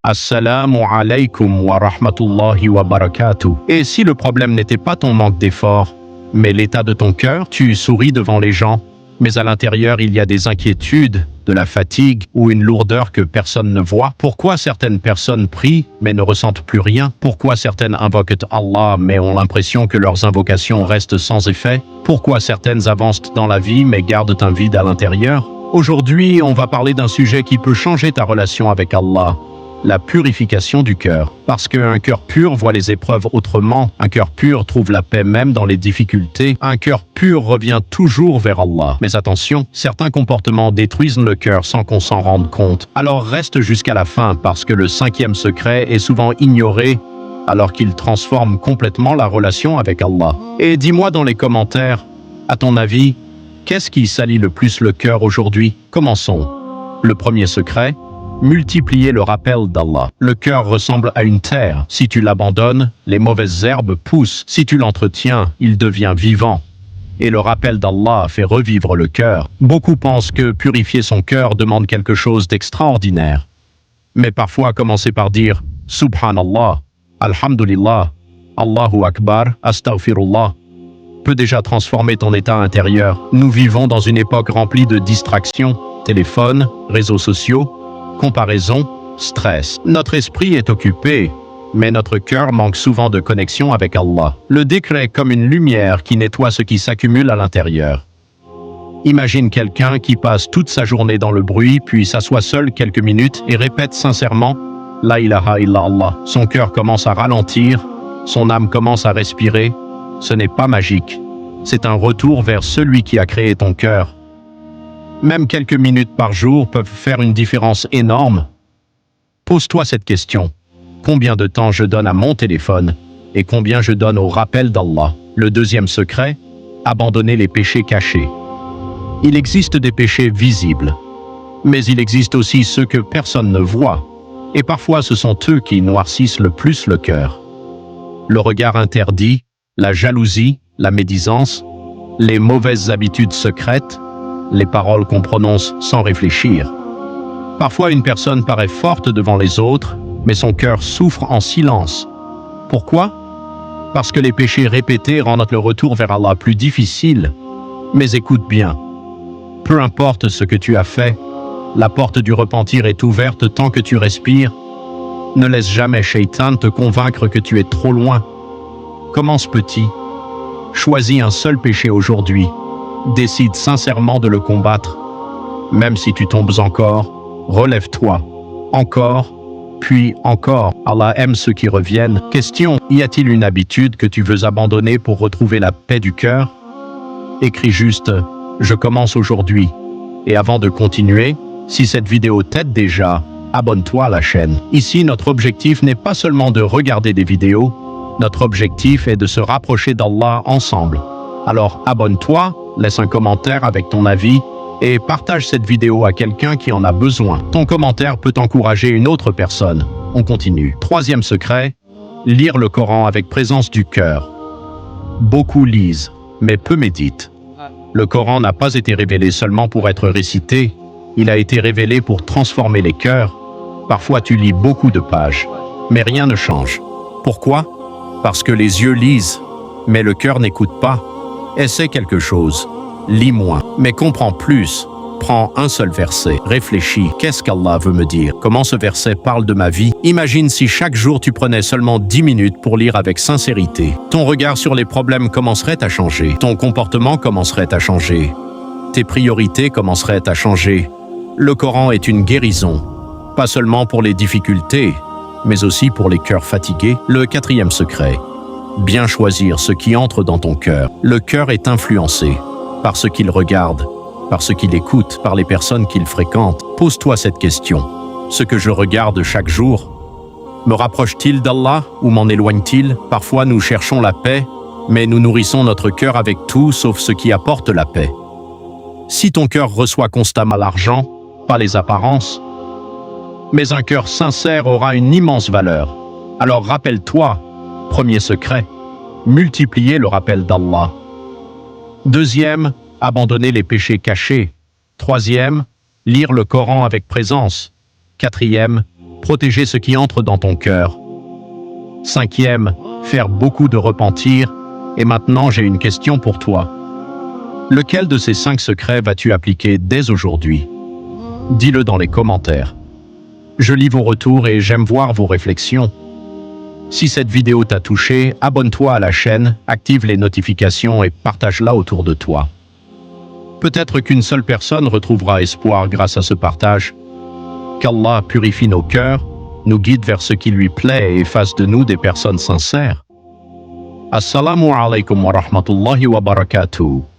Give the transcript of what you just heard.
Assalamu alaikum wa rahmatullahi wa barakatuh. Et si le problème n'était pas ton manque d'effort, mais l'état de ton cœur, tu souris devant les gens, mais à l'intérieur il y a des inquiétudes, de la fatigue ou une lourdeur que personne ne voit. Pourquoi certaines personnes prient mais ne ressentent plus rien? Pourquoi certaines invoquent Allah mais ont l'impression que leurs invocations restent sans effet? Pourquoi certaines avancent dans la vie mais gardent un vide à l'intérieur? Aujourd'hui, on va parler d'un sujet qui peut changer ta relation avec Allah. La purification du cœur. Parce qu'un cœur pur voit les épreuves autrement, un cœur pur trouve la paix même dans les difficultés, un cœur pur revient toujours vers Allah. Mais attention, certains comportements détruisent le cœur sans qu'on s'en rende compte. Alors reste jusqu'à la fin parce que le 5e secret est souvent ignoré alors qu'il transforme complètement la relation avec Allah. Et dis-moi dans les commentaires, à ton avis, qu'est-ce qui salit le plus le cœur aujourd'hui? Commençons. Le 1er secret, multiplier le rappel d'Allah. Le cœur ressemble à une terre. Si tu l'abandonnes, les mauvaises herbes poussent. Si tu l'entretiens, il devient vivant. Et le rappel d'Allah fait revivre le cœur. Beaucoup pensent que purifier son cœur demande quelque chose d'extraordinaire. Mais parfois, commencer par dire « Subhanallah, Alhamdulillah, Allahu Akbar, Astaghfirullah » peut déjà transformer ton état intérieur. Nous vivons dans une époque remplie de distractions, téléphone, réseaux sociaux, comparaison, stress. Notre esprit est occupé, mais notre cœur manque souvent de connexion avec Allah. Le dhikr est comme une lumière qui nettoie ce qui s'accumule à l'intérieur. Imagine quelqu'un qui passe toute sa journée dans le bruit, puis s'assoit seul quelques minutes et répète sincèrement « La ilaha illallah ». Son cœur commence à ralentir, son âme commence à respirer. Ce n'est pas magique. C'est un retour vers celui qui a créé ton cœur. Même quelques minutes par jour peuvent faire une différence énorme. Pose-toi cette question. Combien de temps je donne à mon téléphone et combien je donne au rappel d'Allah? Le 2e secret, abandonner les péchés cachés. Il existe des péchés visibles, mais il existe aussi ceux que personne ne voit. Et parfois ce sont eux qui noircissent le plus le cœur. Le regard interdit, la jalousie, la médisance, les mauvaises habitudes secrètes, les paroles qu'on prononce sans réfléchir. Parfois, une personne paraît forte devant les autres, mais son cœur souffre en silence. Pourquoi? Parce que les péchés répétés rendent le retour vers Allah plus difficile. Mais écoute bien, peu importe ce que tu as fait, la porte du repentir est ouverte tant que tu respires. Ne laisse jamais Shaitan te convaincre que tu es trop loin. Commence petit. Choisis un seul péché aujourd'hui. Décide sincèrement de le combattre. Même si tu tombes encore, relève-toi. Encore, puis encore. Allah aime ceux qui reviennent. Question, y a-t-il une habitude que tu veux abandonner pour retrouver la paix du cœur? Écris juste « Je commence aujourd'hui ». Et avant de continuer, si cette vidéo t'aide déjà, abonne-toi à la chaîne. Ici, notre objectif n'est pas seulement de regarder des vidéos, notre objectif est de se rapprocher d'Allah ensemble. Alors abonne-toi, laisse un commentaire avec ton avis et partage cette vidéo à quelqu'un qui en a besoin. Ton commentaire peut encourager une autre personne. On continue. 3e secret, lire le Coran avec présence du cœur. Beaucoup lisent, mais peu méditent. Le Coran n'a pas été révélé seulement pour être récité, il a été révélé pour transformer les cœurs. Parfois tu lis beaucoup de pages, mais rien ne change. Pourquoi? Parce que les yeux lisent, mais le cœur n'écoute pas. Essaie quelque chose, lis moins, mais comprends plus. Prends un seul verset, réfléchis, qu'est-ce qu'Allah veut me dire? Comment ce verset parle de ma vie? Imagine si chaque jour tu prenais seulement 10 minutes pour lire avec sincérité. Ton regard sur les problèmes commencerait à changer, ton comportement commencerait à changer, tes priorités commenceraient à changer. Le Coran est une guérison, pas seulement pour les difficultés, mais aussi pour les cœurs fatigués. Le 4e secret, bien choisir ce qui entre dans ton cœur. Le cœur est influencé par ce qu'il regarde, par ce qu'il écoute, par les personnes qu'il fréquente. Pose-toi cette question. Ce que je regarde chaque jour, me rapproche-t-il d'Allah ou m'en éloigne-t-il? Parfois nous cherchons la paix, mais nous nourrissons notre cœur avec tout sauf ce qui apporte la paix. Si ton cœur reçoit constamment l'argent, pas les apparences, mais un cœur sincère aura une immense valeur. Alors rappelle-toi, 1er secret, multiplier le rappel d'Allah. 2e, abandonner les péchés cachés. 3e, lire le Coran avec présence. 4e, protéger ce qui entre dans ton cœur. 5e, faire beaucoup de repentir. Et maintenant, j'ai une question pour toi. Lequel de ces 5 secrets vas-tu appliquer dès aujourd'hui? Dis-le dans les commentaires. Je lis vos retours et j'aime voir vos réflexions. Si cette vidéo t'a touché, abonne-toi à la chaîne, active les notifications et partage-la autour de toi. Peut-être qu'une seule personne retrouvera espoir grâce à ce partage. Qu'Allah purifie nos cœurs, nous guide vers ce qui lui plaît et fasse de nous des personnes sincères. Assalamu alaikum wa rahmatullahi wa barakatuh.